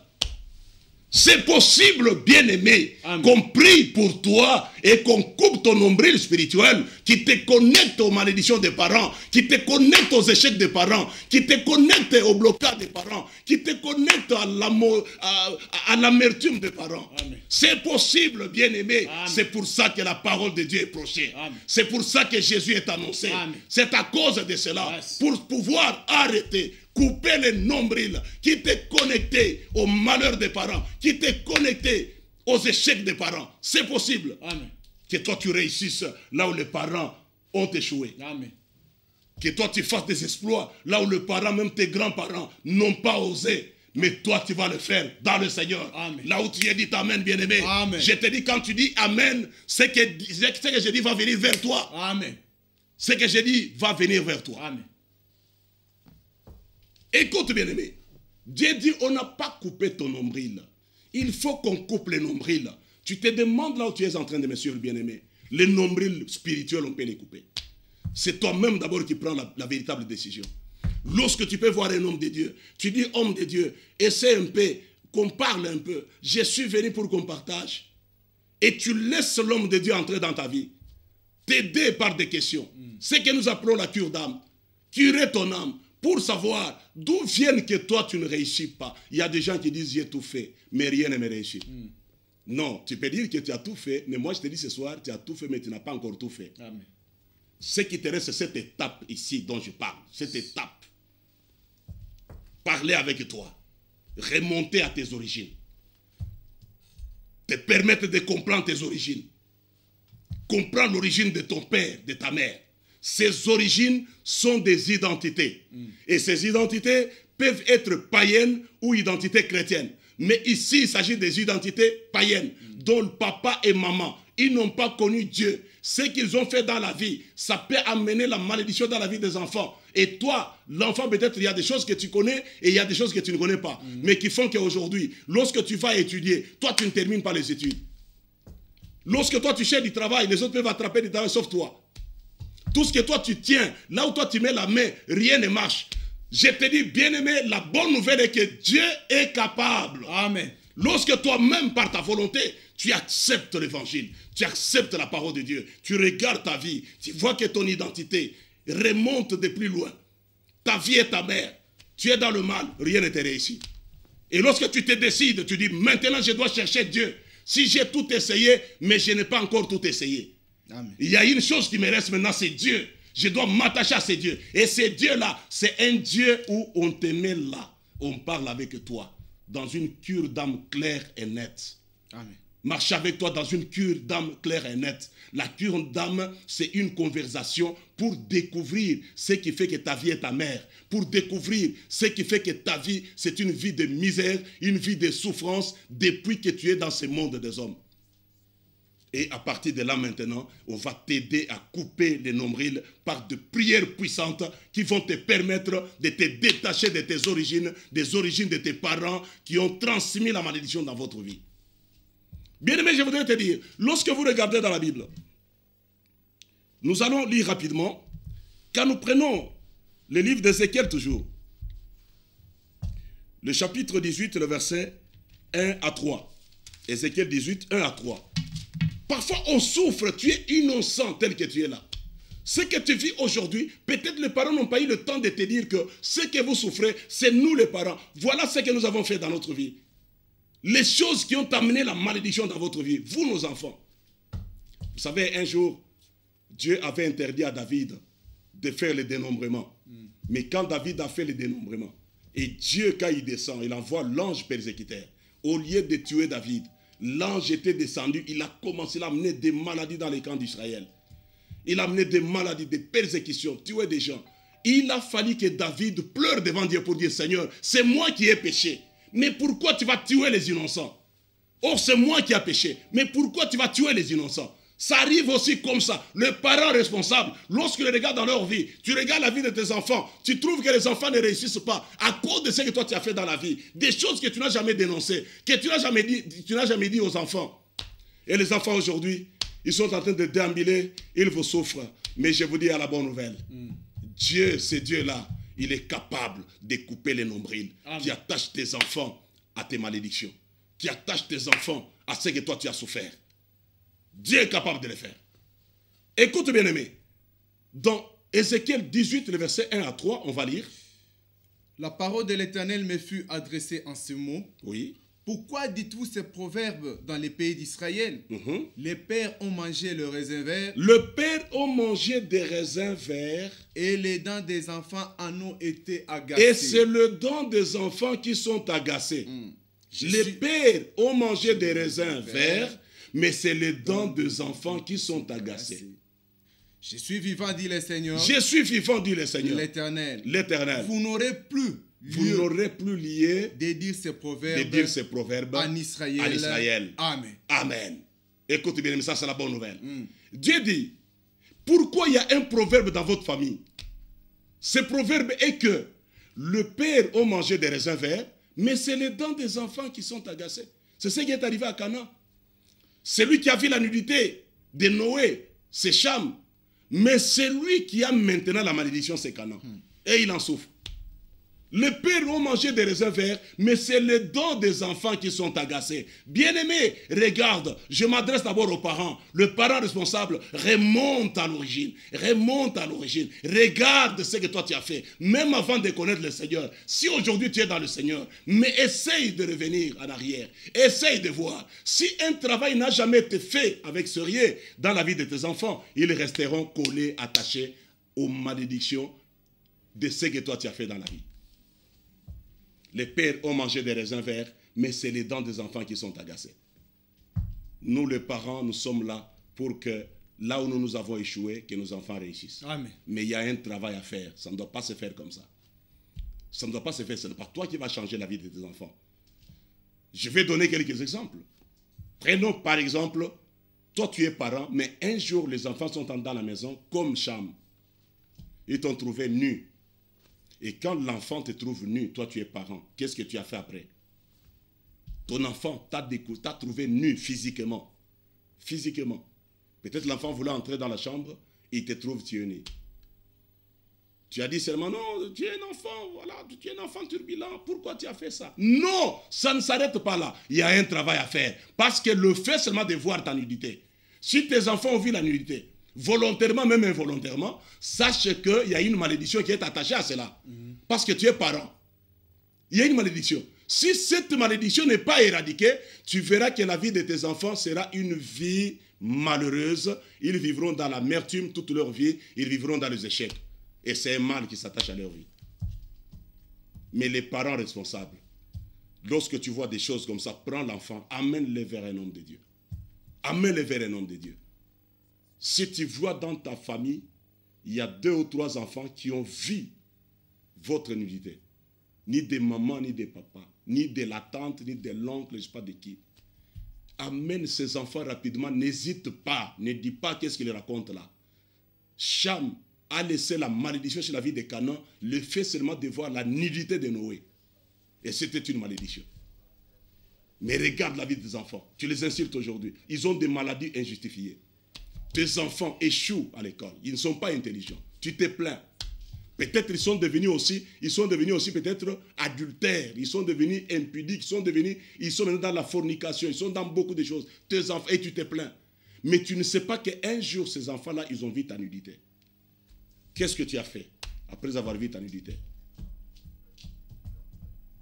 C'est possible, bien-aimé, qu'on prie pour toi et qu'on coupe ton nombril spirituel, qui te connecte aux malédictions des parents, qui te connecte aux échecs des parents, qui te connecte au blocage des parents, qui te connecte à l'amertume des parents. C'est possible, bien-aimé. C'est pour ça que la parole de Dieu est prochée. C'est pour ça que Jésus est annoncé. C'est à cause de cela, pour pouvoir arrêter, couper les nombrils qui t'est connecté au malheur des parents, qui t'est connecté aux échecs des parents. C'est possible.
Amen.
Que toi tu réussisses là où les parents ont échoué.
Amen.
Que toi tu fasses des exploits là où les parents, même tes grands-parents, n'ont pas osé. Mais toi tu vas le faire dans le Seigneur.
Amen.
Là où tu as dit Amen, bien-aimé. Je te dis, quand tu dis Amen, c'est que je dis va venir vers toi.
Amen.
Ce que j'ai dit va venir vers toi.
Amen.
Écoute, bien-aimé. Dieu dit, on n'a pas coupé ton nombril. Il faut qu'on coupe les nombrils. Tu te demandes là où tu es en train de me suivre, bien-aimé. Les nombrils spirituels, on peut les couper. C'est toi-même d'abord qui prends la véritable décision. Lorsque tu peux voir un homme de Dieu, tu dis, homme de Dieu, essaie un peu, qu'on parle un peu. Je suis venu pour qu'on partage. Et tu laisses l'homme de Dieu entrer dans ta vie. T'aider par des questions. C'est que nous appelons la cure d'âme. Curer ton âme. Pour savoir d'où viennent que toi tu ne réussis pas. Il y a des gens qui disent j'ai tout fait, mais rien ne me réussit. Non, tu peux dire que tu as tout fait, mais moi je te dis ce soir, tu as tout fait, mais tu n'as pas encore tout fait.
Amen.
Ce qui te reste, c'est cette étape ici dont je parle. Cette étape. Parler avec toi. Remonter à tes origines. Te permettre de comprendre tes origines. Comprendre l'origine de ton père, de ta mère. Ces origines sont des identités. Et ces identités peuvent être païennes ou identités chrétiennes. Mais ici, il s'agit des identités païennes, dont papa et maman, ils n'ont pas connu Dieu. Ce qu'ils ont fait dans la vie, ça peut amener la malédiction dans la vie des enfants. Et toi, l'enfant, peut-être, il y a des choses que tu connais et il y a des choses que tu ne connais pas. Mais qui font qu'aujourd'hui, lorsque tu vas étudier, toi, tu ne termines pas les études. Lorsque toi, tu cherches du travail, les autres peuvent attraper du travail sauf toi. Tout ce que toi tu tiens, là où toi tu mets la main, rien ne marche. Je te dis, bien-aimé, la bonne nouvelle est que Dieu est capable.
Amen.
Lorsque toi-même, par ta volonté, tu acceptes l'évangile, tu acceptes la parole de Dieu, tu regardes ta vie, tu vois que ton identité remonte de plus loin. Ta vie est ta mère. Tu es dans le mal, rien ne te réussit. Et lorsque tu te décides, tu dis, maintenant je dois chercher Dieu. Si j'ai tout essayé, mais je n'ai pas encore tout essayé. Amen. Il y a une chose qui me reste maintenant, c'est Dieu. Je dois m'attacher à ce Dieu. Et ce Dieu-là, c'est un Dieu où on te met là. On parle avec toi dans une cure d'âme claire et nette. Amen. Marche avec toi dans une cure d'âme claire et nette. La cure d'âme, c'est une conversation pour découvrir ce qui fait que ta vie est ta mère. Pour découvrir ce qui fait que ta vie, c'est une vie de misère, une vie de souffrance depuis que tu es dans ce monde des hommes. Et à partir de là maintenant, on va t'aider à couper les nombrils par de prières puissantes qui vont te permettre de te détacher de tes origines, des origines de tes parents qui ont transmis la malédiction dans votre vie. Bien-aimé, je voudrais te dire, lorsque vous regardez dans la Bible, nous allons lire rapidement, quand nous prenons le livre d'Ézéchiel toujours, le chapitre 18, le verset 1 à 3. Ézéchiel 18, 1 à 3. Parfois, on souffre, tu es innocent tel que tu es là. Ce que tu vis aujourd'hui, peut-être les parents n'ont pas eu le temps de te dire que ce que vous souffrez, c'est nous les parents. Voilà ce que nous avons fait dans notre vie. Les choses qui ont amené la malédiction dans votre vie, vous, nos enfants. Vous savez, un jour, Dieu avait interdit à David de faire le dénombrement. Mais quand David a fait le dénombrement, et Dieu, quand il descend, il envoie l'ange persécuteur. Au lieu de tuer David, l'ange était descendu, il a commencé à amener des maladies dans les camps d'Israël. Il a amené des maladies, des persécutions, tuer des gens. Il a fallu que David pleure devant Dieu pour dire, Seigneur, c'est moi qui ai péché. Mais pourquoi tu vas tuer les innocents? Or, c'est moi qui ai péché. Mais pourquoi tu vas tuer les innocents? Ça arrive aussi comme ça. Les parents responsables, lorsque tu regardes dans leur vie, tu regardes la vie de tes enfants, tu trouves que les enfants ne réussissent pas à cause de ce que toi tu as fait dans la vie. Des choses que tu n'as jamais dénoncées, que tu n'as jamais dit aux enfants. Et les enfants aujourd'hui, ils sont en train de déambuler, ils vous souffrent. Mais je vous dis à la bonne nouvelle, Dieu, ce Dieu-là, il est capable de couper les nombrils qui attachent tes enfants à tes malédictions, qui attachent tes enfants à ce que toi tu as souffert. Dieu est capable de le faire. Écoute bien aimé. Dans Ézéchiel 18, le verset 1 à 3, on va lire.
La parole de l'Éternel me fut adressée en ces mots.
Oui.
Pourquoi dites-vous ces proverbes dans les pays d'Israël? Les pères ont mangé le raisin vert.
Le père a mangé des raisins verts.
Et les dents des enfants en ont été agacées.
Et c'est le dent des enfants qui sont agacés. Les pères ont mangé des raisins verts, mais c'est les dents des enfants qui sont agacés.
Je suis vivant, dit le Seigneur.
Je suis vivant, dit le Seigneur.
L'Éternel.
L'Éternel.
Vous n'aurez plus
lié
de dire ces proverbes
en
Israël. Amen.
Amen. Écoute bien, ça c'est la bonne nouvelle. Dieu dit, pourquoi il y a un proverbe dans votre famille? Ce proverbe est que le père a mangé des raisins verts, mais c'est les dents des enfants qui sont agacés. C'est ce qui est arrivé à Canaan. C'est lui qui a vu la nudité de Noé, c'est Cham. Mais c'est lui qui a maintenant la malédiction, c'est Canaan. Et il en souffre. Les pères ont mangé des raisins verts, mais c'est les dents des enfants qui sont agacés. Bien-aimé, regarde, je m'adresse d'abord aux parents. Le parent responsable remonte à l'origine. Remonte à l'origine. Regarde ce que toi tu as fait, même avant de connaître le Seigneur. Si aujourd'hui tu es dans le Seigneur, mais essaye de revenir en arrière. Essaye de voir. Si un travail n'a jamais été fait avec sérieux dans la vie de tes enfants, ils resteront collés, attachés aux malédictions de ce que toi tu as fait dans la vie. Les pères ont mangé des raisins verts, mais c'est les dents des enfants qui sont agacés. Nous, les parents, nous sommes là pour que, là où nous avons échoué, que nos enfants réussissent.
Amen.
Mais il y a un travail à faire. Ça ne doit pas se faire comme ça. Ça ne doit pas se faire. Ce n'est pas toi qui vas changer la vie de tes enfants. Je vais donner quelques exemples. Prenons par exemple, toi tu es parent, mais un jour les enfants sont dans la maison comme Cham. Ils t'ont trouvé nu. Et quand l'enfant te trouve nu, toi tu es parent, qu'est-ce que tu as fait après? Ton enfant t'a trouvé nu physiquement. Physiquement. Peut-être l'enfant voulait entrer dans la chambre, il te trouve tu es nu. Tu as dit seulement, non, tu es un enfant, voilà, tu es un enfant turbulent, pourquoi tu as fait ça? Non, ça ne s'arrête pas là. Il y a un travail à faire. Parce que le fait seulement de voir ta nudité, si tes enfants ont vu la nudité, volontairement, même involontairement, sache qu'il y a une malédiction qui est attachée à cela. Parce que tu es parent. Il y a une malédiction. Si cette malédiction n'est pas éradiquée, tu verras que la vie de tes enfants sera une vie malheureuse. Ils vivront dans l'amertume toute leur vie. Ils vivront dans les échecs. Et c'est un mal qui s'attache à leur vie. Mais les parents responsables, lorsque tu vois des choses comme ça, prends l'enfant, amène-le vers un homme de Dieu. Amène-le vers un homme de Dieu. Si tu vois dans ta famille, il y a 2 ou 3 enfants qui ont vu votre nudité. Ni de maman, ni de papa, ni de la tante, ni de l'oncle, je ne sais pas de qui. Amène ces enfants rapidement, n'hésite pas, ne dis pas qu'est-ce qu'il raconte là. Cham a laissé la malédiction sur la vie de Canaan, le fait seulement de voir la nudité de Noé. Et c'était une malédiction. Mais regarde la vie des enfants, tu les insultes aujourd'hui. Ils ont des maladies injustifiées. Tes enfants échouent à l'école, ils ne sont pas intelligents. Tu te plains. Peut-être ils sont devenus aussi peut-être adultères, ils sont devenus impudiques, ils sont maintenant dans la fornication, ils sont dans beaucoup de choses. Tes enfants, et tu te plains. Mais tu ne sais pas qu'un jour, ces enfants-là, ils ont vu ta nudité. Qu'est-ce que tu as fait après avoir vu ta nudité?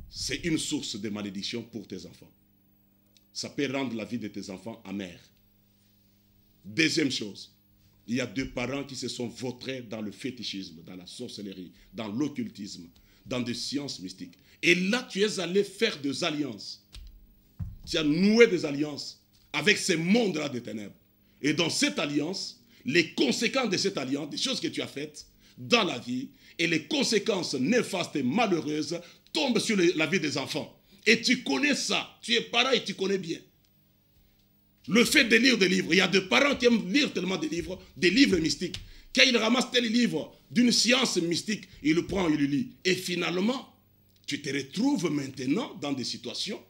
C'est une source de malédiction pour tes enfants. Ça peut rendre la vie de tes enfants amère. Deuxième chose, il y a 2 parents qui se sont vautrés dans le fétichisme, dans la sorcellerie, dans l'occultisme, dans des sciences mystiques. Et là, tu es allé faire des alliances. Tu as noué des alliances avec ces mondes-là des ténèbres. Et dans cette alliance, les conséquences de cette alliance, des choses que tu as faites dans la vie, et les conséquences néfastes et malheureuses tombent sur la vie des enfants. Et tu connais ça. Tu es parent et tu connais bien. Le fait de lire des livres, il y a des parents qui aiment lire tellement des livres mystiques. Quand ils ramassent tel livre d'une science mystique, ils le prennent, ils le lisent. Et finalement, tu te retrouves maintenant dans des situations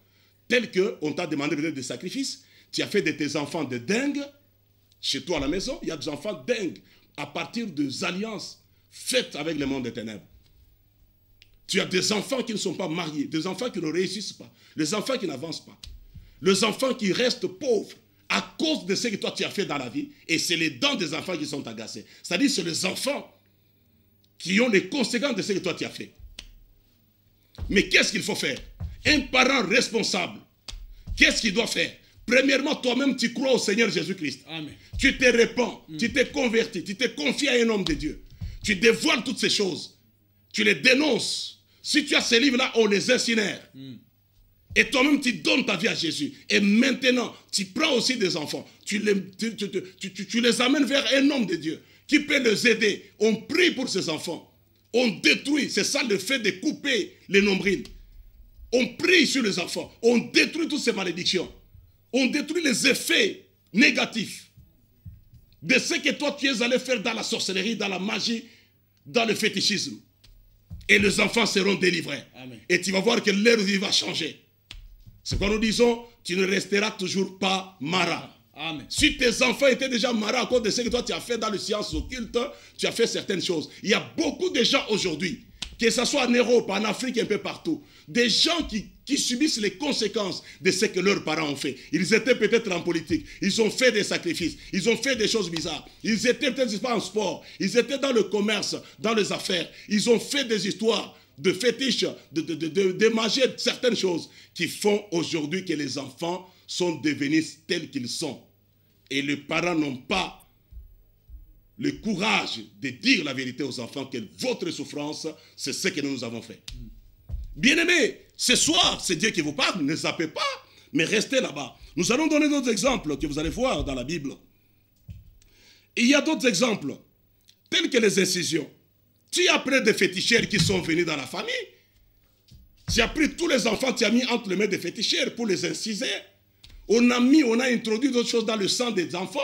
telles qu'on t'a demandé peut-être des sacrifices. Tu as fait de tes enfants des dingues. Chez toi à la maison, il y a des enfants dingues à partir des alliances faites avec le monde des ténèbres. Tu as des enfants qui ne sont pas mariés, des enfants qui ne réussissent pas, les enfants qui n'avancent pas, les enfants qui restent pauvres. à cause de ce que toi tu as fait dans la vie, et c'est les dents des enfants qui sont agacées. C'est-à-dire c'est les enfants qui ont les conséquences de ce que toi tu as fait. Mais qu'est-ce qu'il faut faire? Un parent responsable, qu'est-ce qu'il doit faire? Premièrement, toi-même, tu crois au Seigneur Jésus-Christ. Tu te répands, tu t'es converti, tu t'es confié à un homme de Dieu. Tu dévoiles toutes ces choses. Tu les dénonces. Si tu as ces livres-là, on les incinère. Et toi-même, tu donnes ta vie à Jésus. Et maintenant, tu prends aussi des enfants. Tu les amènes vers un homme de Dieu qui peut les aider. On prie pour ces enfants. On détruit. C'est ça le fait de couper les nombrils. On prie sur les enfants. On détruit toutes ces malédictions. On détruit les effets négatifs de ce que toi tu es allé faire dans la sorcellerie, dans la magie, dans le fétichisme. Et les enfants seront délivrés. Amen. Et tu vas voir que leur vie va changer. C'est quoi nous disons, tu ne resteras toujours pas mara. Amen. Si tes enfants étaient déjà marats à cause de ce que toi tu as fait dans les sciences occultes, tu as fait certaines choses. Il y a beaucoup de gens aujourd'hui, que ce soit en Europe, en Afrique, un peu partout, des gens qui subissent les conséquences de ce que leurs parents ont fait. Ils étaient peut-être en politique, ils ont fait des sacrifices, ils ont fait des choses bizarres, ils étaient peut-être pas en sport, ils étaient dans le commerce, dans les affaires, ils ont fait des histoires de fétiches, de magie, certaines choses qui font aujourd'hui que les enfants sont devenus tels qu'ils sont. Et les parents n'ont pas le courage de dire la vérité aux enfants que votre souffrance, c'est ce que nous avons fait. Bien-aimés, ce soir, c'est Dieu qui vous parle, ne zappez pas, mais restez là-bas. Nous allons donner d'autres exemples que vous allez voir dans la Bible. Et il y a d'autres exemples, tels que les incisions. Tu as pris des féticheurs qui sont venus dans la famille. Tu as pris tous les enfants, tu as mis entre les mains des féticheurs pour les inciser. On a introduit d'autres choses dans le sang des enfants.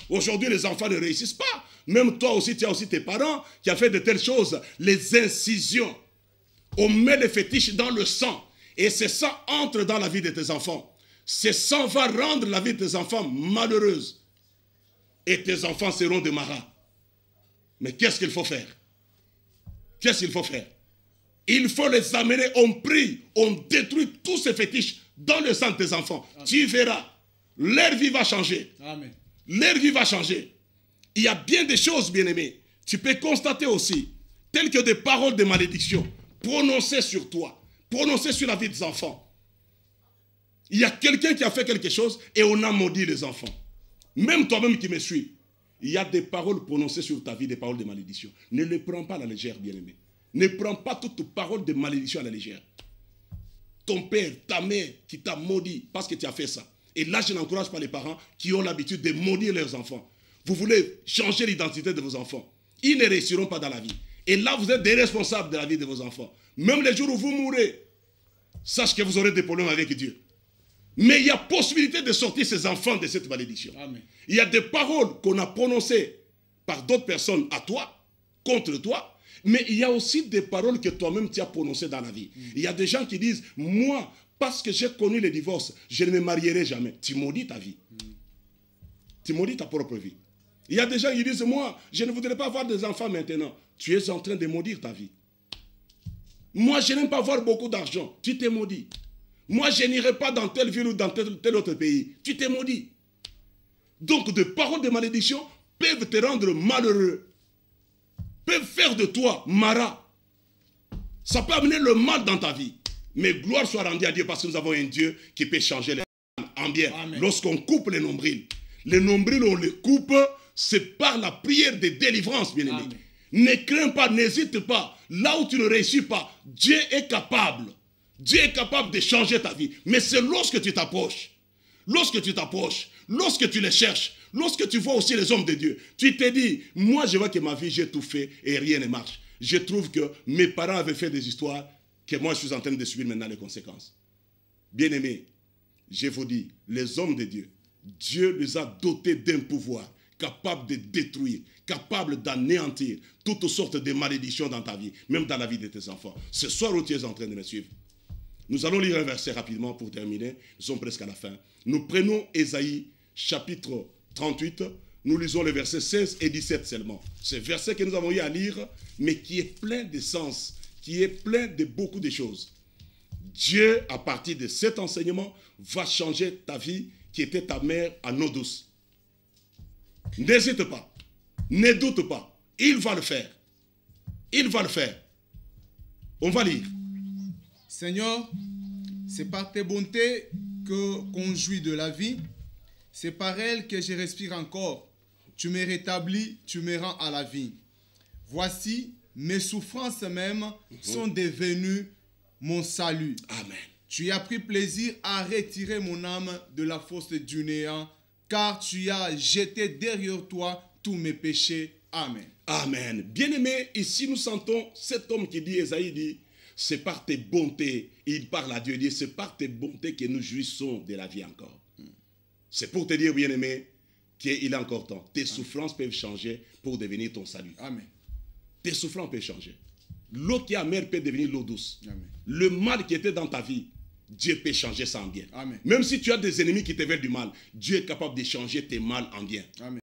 Aujourd'hui, les enfants ne réussissent pas. Même toi aussi, tu as aussi tes parents qui ont fait de telles choses. Les incisions. On met les fétiches dans le sang. Et ce sang entre dans la vie de tes enfants. Ce sang va rendre la vie de tes enfants malheureuse. Et tes enfants seront des marats. Mais qu'est-ce qu'il faut faire? Qu'est-ce qu'il faut faire? Il faut les amener, on prie, on détruit tous ces fétiches dans le sang de tes enfants. Amen. Tu verras, leur vie va changer. Amen. Leur vie va changer. Il y a bien des choses, bien-aimés. Tu peux constater aussi, telles que des paroles de malédiction prononcées sur toi, prononcées sur la vie des enfants. Il y a quelqu'un qui a fait quelque chose et on a maudit les enfants. Même toi-même qui me suis, il y a des paroles prononcées sur ta vie, des paroles de malédiction. Ne les prends pas à la légère, bien-aimé. Ne prends pas toute parole de malédiction à la légère. Ton père, ta mère qui t'a maudit parce que tu as fait ça. Et là, je n'encourage pas les parents qui ont l'habitude de maudire leurs enfants. Vous voulez changer l'identité de vos enfants. Ils ne réussiront pas dans la vie. Et là, vous êtes des responsables de la vie de vos enfants. Même les jours où vous mourrez, sache que vous aurez des problèmes avec Dieu. Mais il y a possibilité de sortir ces enfants de cette malédiction. Amen. Il y a des paroles qu'on a prononcées par d'autres personnes à toi, contre toi, mais il y a aussi des paroles que toi-même tu as prononcées dans la vie. Il y a des gens qui disent, moi, parce que j'ai connu le divorce, je ne me marierai jamais. Tu maudis ta vie. Tu maudis ta propre vie. Il y a des gens qui disent, moi, je ne voudrais pas avoir des enfants maintenant. Tu es en train de maudire ta vie. Moi, je n'aime pas avoir beaucoup d'argent. Tu t'es maudit. Moi, je n'irai pas dans telle ville ou dans tel autre pays. Tu t'es maudit. Donc, des paroles de malédiction peuvent te rendre malheureux. Peuvent faire de toi mara. Ça peut amener le mal dans ta vie. Mais gloire soit rendue à Dieu parce que nous avons un Dieu qui peut changer les en bien. Lorsqu'on coupe les nombrils, on les coupe, c'est par la prière de délivrance, bien-aimé. Ne crains pas, n'hésite pas. Là où tu ne réussis pas, Dieu est capable. Dieu est capable de changer ta vie. Mais c'est lorsque tu t'approches, lorsque tu les cherches, lorsque tu vois aussi les hommes de Dieu, tu te dis, moi je vois que ma vie, j'ai tout fait et rien ne marche. Je trouve que mes parents avaient fait des histoires que moi je suis en train de subir maintenant les conséquences. Bien-aimés, je vous dis, les hommes de Dieu, Dieu les a dotés d'un pouvoir capable de détruire, capable d'anéantir toutes sortes de malédictions dans ta vie, même dans la vie de tes enfants. Ce soir où tu es en train de me suivre, nous allons lire un verset rapidement pour terminer. Nous sommes presque à la fin. Nous prenons Ésaïe, chapitre 38. Nous lisons les versets 16 et 17 seulement. Ce verset que nous avons eu à lire, mais qui est plein de sens, qui est plein de beaucoup de choses. Dieu, à partir de cet enseignement, va changer ta vie qui était ta mère en eau douce. N'hésite pas. Ne doute pas. Il va le faire. Il va le faire. On va lire.
Seigneur, c'est par tes bontés qu'on jouit de la vie. C'est par elles que je respire encore. Tu me rétablis, tu me rends à la vie. Voici, mes souffrances même sont devenues mon salut.
Amen.
Tu as pris plaisir à retirer mon âme de la fosse du néant, car tu as jeté derrière toi tous mes péchés. Amen.
Amen. Bien-aimé, ici nous sentons cet homme qui dit, Esaïe dit, c'est par tes bontés, il parle à Dieu, il dit, c'est par tes bontés que nous jouissons de la vie encore. C'est pour te dire, bien-aimé, qu'il est encore temps. Tes souffrances peuvent changer pour devenir ton salut.
Amen.
Tes souffrances peuvent changer. L'eau qui est amère peut devenir l'eau douce.
Amen.
Le mal qui était dans ta vie, Dieu peut changer ça en bien.
Amen.
Même si tu as des ennemis qui te veulent du mal, Dieu est capable de changer tes mal en bien.
Amen.